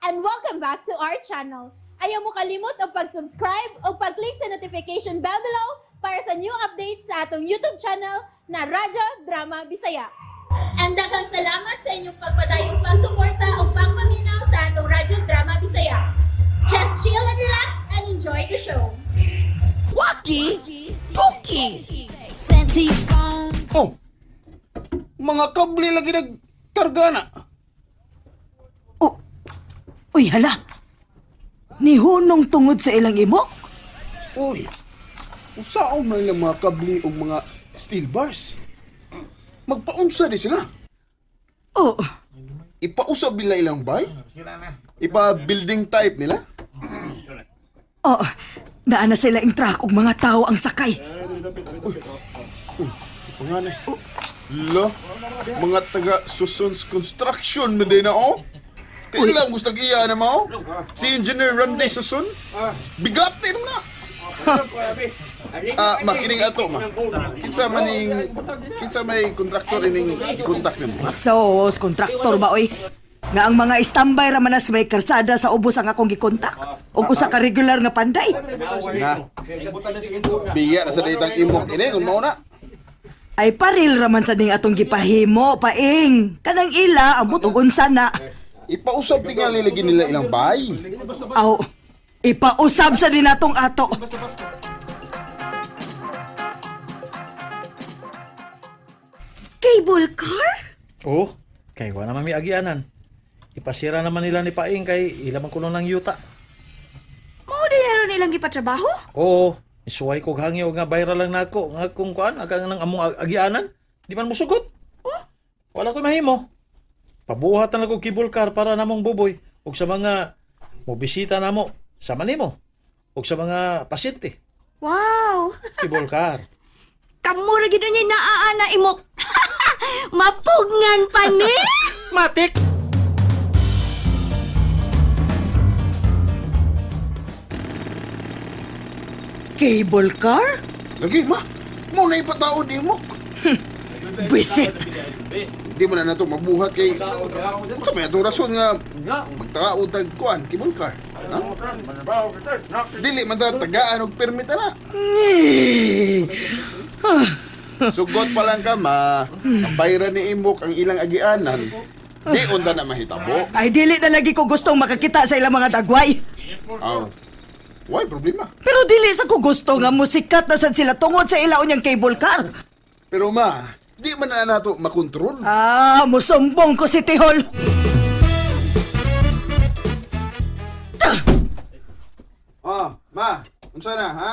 and welcome back to our channel. Ayaw mo kalimot o pag-subscribe o pag-click sa notification bell below para sa new updates sa atong YouTube channel na Radyo Drama Bisaya. And daghang salamat sa inyong pagpadayong pagsuporta o pagpaminaw sa atong Radyo Drama Bisaya. Just chill and relax and enjoy the show. Waki! Tuki! Oh, mga kable lagi nagkarga na. Oh, uy hala! Nihunong tungod sa ilang imok? Uy, usaon man lang mga kable o mga steel bars. Magpaunsa di sila. Oh, Ipausab nila ilang bay? Ipa-building type nila? oh, naana sila ang truck ug mga tao ang sakay. Panganay. Lo, mga taga Susons Construction na din na oh. Kailang gusto iya na mo? Si Engineer Randy Suson? Bigat na na. Makining ato ma. Kinsa may kontraktor ining i-contact nimo. So, kontraktor ba oy? Nga ang mga istambay ra manas may karsada sa ubos ang akong gikontak. Ug usa ka regular nga panday. Na. Biya na sa daytang imok ini kung mao na. Ay paril raman sa ding atong gipahimo, paing. Kanang ila ambot ug unsa na. Ipausab tingali lagi nila ilang bay. Aw, ipausab sa din atong ato. Cable car? Oo, kay wala naman may agianan. Ipasira naman nila ni Paing kay ilamang kuno ng yuta. Mao din naron nilang gipatrabaho? Oo, isuway ko hangyo nga viral lang nako nga kung kuan agang nang among agianan, di man musugot. Wala ko mahimo. Pabuhat na ko cable car para namong buboy ug sa mga mobisita namo sa manimo ug sa mga pasyente. Wow! Cable car. Kamu ra gid niya naaana imok. Mapugngan pa ni. Matik. Cable car? Lagi ma. Mo na ipatao di mo. Bisit. Di mo na nato mabuhat kay sa may atong rason nga magtakaon tag kuan cable car. Ha? Dili man ta tagaan og permit na. Sugot pa lang ka ma. Ang bayran ni Imok ang ilang agianan. Di unta na mahitabo. Ay dili na lagi ko gustong makakita sa ilang mga dagway. Aw. Why problema? Pero dili sa ko gusto nga musikat na sad sila tungod sa ilaw niyang cable car. Pero ma, di man na nato makontrol. Ah, musumbong ko si Tihol. Ma, unsa na ha?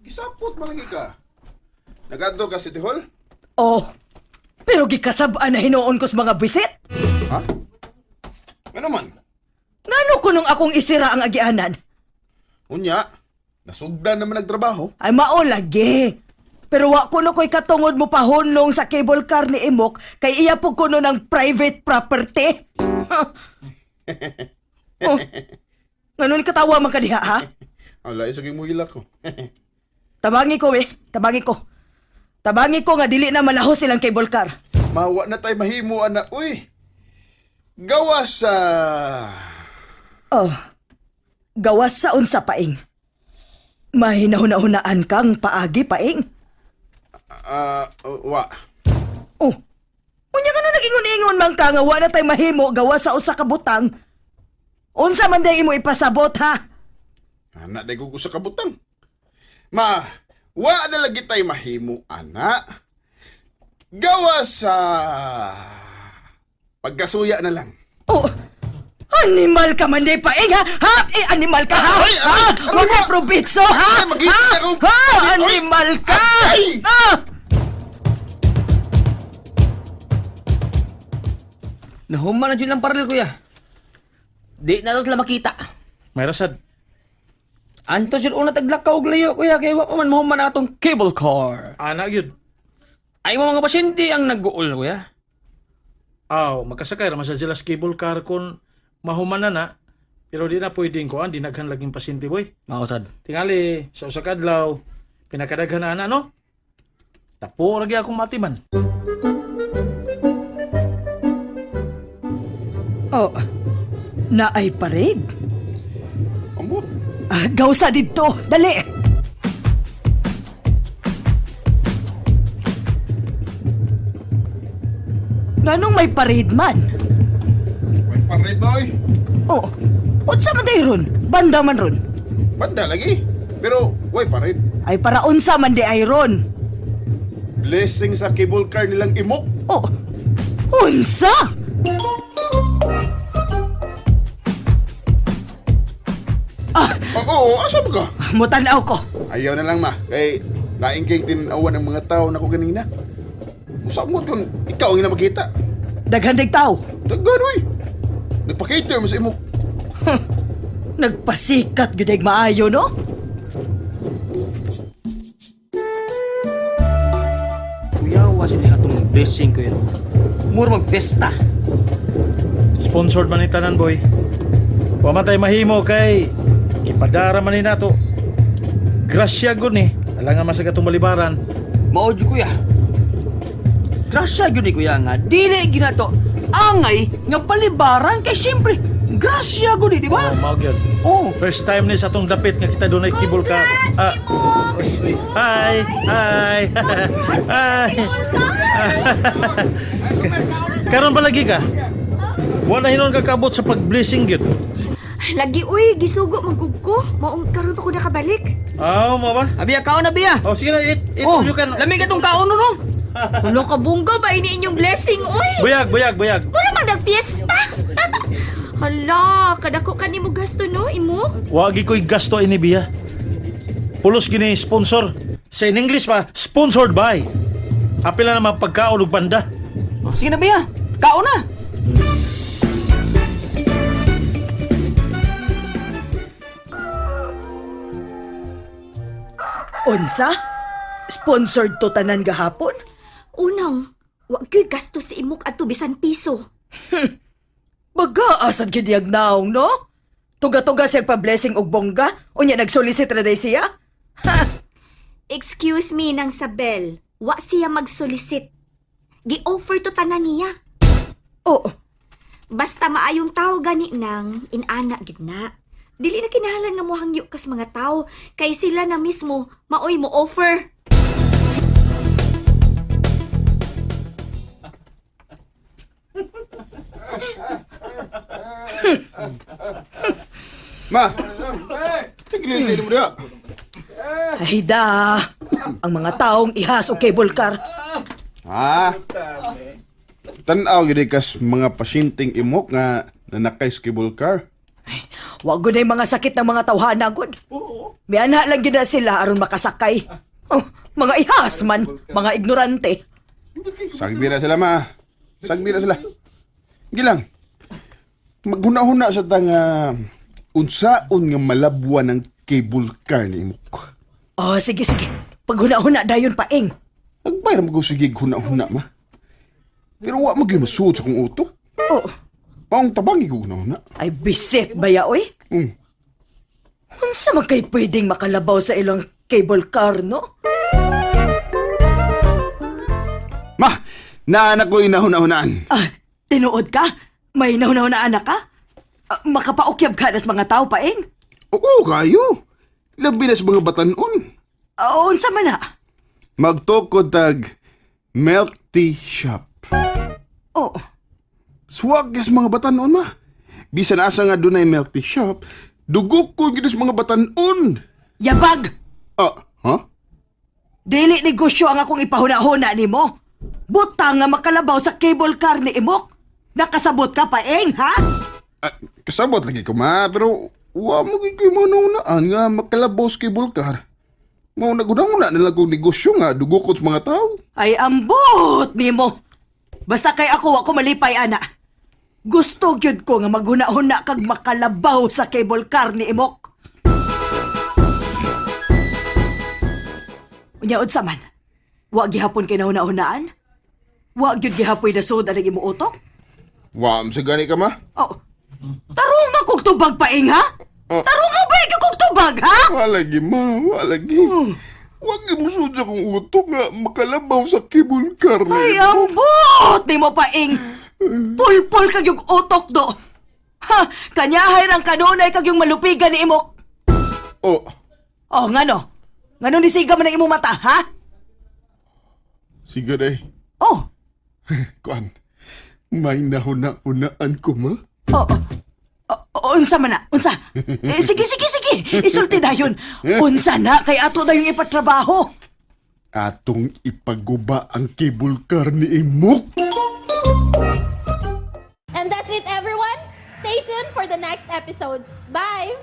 Gisapot man lagi ka. Nagadto ka si Tihol? Oh, pero gikasab-an na hinuon ko sa mga bisit. Ha? Ano man? Ngano ko nung akong isira ang agianan? Unya, nasugdan naman nagtrabaho. Ay mao lagi. Pero wa ko no ko'y katungod mo pahunlong sa cable car ni Imok kay iya po kuno ng private property. Oh, ngano ni katawa man ka diha, ha? Ala, isaging mo hilak ko. Tabangi ko tabangi ko. Tabangi ko nga dili na malahos silang cable car. Mawa na tayo mahimo, ana. Uy, gawas sa... Oh, gawas sa unsa paing. Mahinahuna-hunaan kang paagi paing. wa. Oh, unya ka na nag-ingon-ingon man ka nga wa na tay mahimo gawas sa usa ka butang. Unsa man day imo ipasabot ha? Ana, day ko sa kabutang. Ma, wa na lagi tayo mahimo, ana. Gawas sa... pagkasuya na lang. Oh, animal ka man day paing ha? Ha? Animal ka ha? Ay, Ha? ano Wag ba? ka probitso ha? Ay, mag-isip Ha? ako. Ha? Ay, Animal ka! ay! Ah! Nahuman na dyan lang paril, kuya. Di na sila makita. May rasad. Anto dyan una taglakaw og layo, kuya. Kaya wa pa man mahuman na itong cable car. Ana gyud. Ay mga pasyente ang nag-uol, kuya. Aw, magkasakay ra man sa sila sa cable car kun mahuman na. Pero di na pwedeng kuan dinaghan laging pasyente boy. Mausad. Tingali sa usa ka adlaw pinakadaghan na ana no. Tapo ra gyud akong matiman. Oh, Na ay parade? Ambot. Gawsa dito, dali! Nganong may parade man? May parade na oy. Oh, unsa man day ron? Banda man ron. Banda lagi. Pero, way parade. Ay para unsa man di ay ron. Blessing sa cable car nilang imok. Oh, unsa? Oo, asa mo ka? Mutanaw ko. Ayaw na lang ma. Kay naingking tinawan ng mga tao na ko ganina. Musamot yun, ikaw ang ina makita. Daghandig tao. Daggan oy. Nagpa-cater mo sa imok. Nagpasikat gyud maayo no? Kuyawa sila atong blessing ko yun. Mura mag-festa. Sponsored man ni tanan boy. Wa man tay mahimo kay kipadara man ni nato. Grasya gud ni. Alangan masag atong balibaran. Maod yun, kuya. Grasya yun ni kuya nga. Dili ginato. Angay nga palibaran kay siyempre. Grasya yun di ba? Oh, mao gyud. Oh. First time ni sa atong dapit nga kita dunay cable car. Hi. Hi. Hi. Karon ba lagi ka? Wala hinon ka kabot sa pag-blessing gyud. Lagi, uy, gisugo, magugko. Maong karon pa ko nakabalik. Mo ba? Abiya kaon na biya. Oh, sige na, Oh, you can... lamig itong kaon no? Wala ka bungga ba ini inyong blessing, uy? Buyag. Wala mang nag-fiesta. Hala, kadako ka ni mo gasto, no, imo? Wagi ko'y gasto ini biya. Pulos gini sponsor. Sa in English pa, sponsored by. Apila na pagkaon ug banda. Oh, sige na biya. Kaon na. Unsa? Sponsored to tanan gahapon? Unang, wag kay gasto si imok ato bisan piso. Baga, asad gid naong, no? Tuga-tuga siya pa-blessing og bongga, unya nag-solicit na day siya? Excuse me nang Sabel, wa siya mag-solicit. Gi-offer to tanan niya. Oh, Basta maayong tao gani nang inana gid na. Dili na kinahanglan nga mohangyo kas mga tao kay sila na mismo maoy mo offer. Ma! Tigilin mo diya. ay da. Ang mga taong ihas o cable car. Ha? Tanaw gid kas mga pasyenteng imok nga nanakay sa cable car. Wag gud ay mga sakit ng mga tawhana gud. Miana lang gid na sila aron makasakay. Oh, mga ihas man, mga ignorante. Sagdi na sila ma. Sagdi na sila. Gilang. Maghuna-huna sa tanga unsaon nga malabuan ng cable car ni imok. Oh, sige. Paghuna-huna dayon paing. Nagbayram ko sige huna-huna ma. Pero wa mo masuot sa kong utok. Oh, Paong tabangi ko huna-huna. ay bisit ba ya, oy? Unsa man kay pwedeng makalabaw sa ilang cable car, no? Ma! Naanak ko inahuna-hunaan. Tinuod ka? May nauna anak ka? Makapaukyab ka nas mga tao paing? Oo, kayo. Labi na sa mga batanon. Unsa man na? Magtoko tag milk tea shop. Oh, Swag sa mga batanon ma. Bisan asa nga dunay milk tea shop, dugok ko gid sa mga batanon. yabag! Ha? Dili negosyo ang akong ipahuna-huna nimo. Buta nga makalabaw sa cable car ni Imok. Nakasabot ka paing, ha? Kasabot lagi ko ma, pero wa mo gid koy manunaan nga makalabaw sa cable car. Mao naguna-una na lang kong negosyo nga dugok ko sa mga tao. Ay ambot nimo. Basta kay ako malipay ana. Gusto gyud ko nga maghuna-huna kag makalabaw sa cable car ni Imok. Unya unsa man? Wa gihapon kay nahuna-hunaan? Wa gyud gihapoy nasud ang imo utok? Wa am sa gani ka ma? Oh. Tarunga kog tubag paing, ha? Tarunga ba kog tubag, ha? Walagi ma, walagi. Wag mo sudya kong utok nga makalabaw sa cable car Ay, ni Imok. ambot! Di mo paing. Pulpul kag yung utok do. Ha, kanyahay rang kanunay kag yung malupigan ni imok. Oh, Oh, ngano? Ngano ni siga man ang imong mata, ha? sige day. Oh, Kuan, may nahuna-hunaan ko ma. oh, unsa man na? Unsa? Sige. Isulti dayon. Unsa na kay ato na yung ipatrabaho. Atong ipaguba ang cable car ni Imok. And that's it, everyone. Stay tuned for the next episodes. Bye!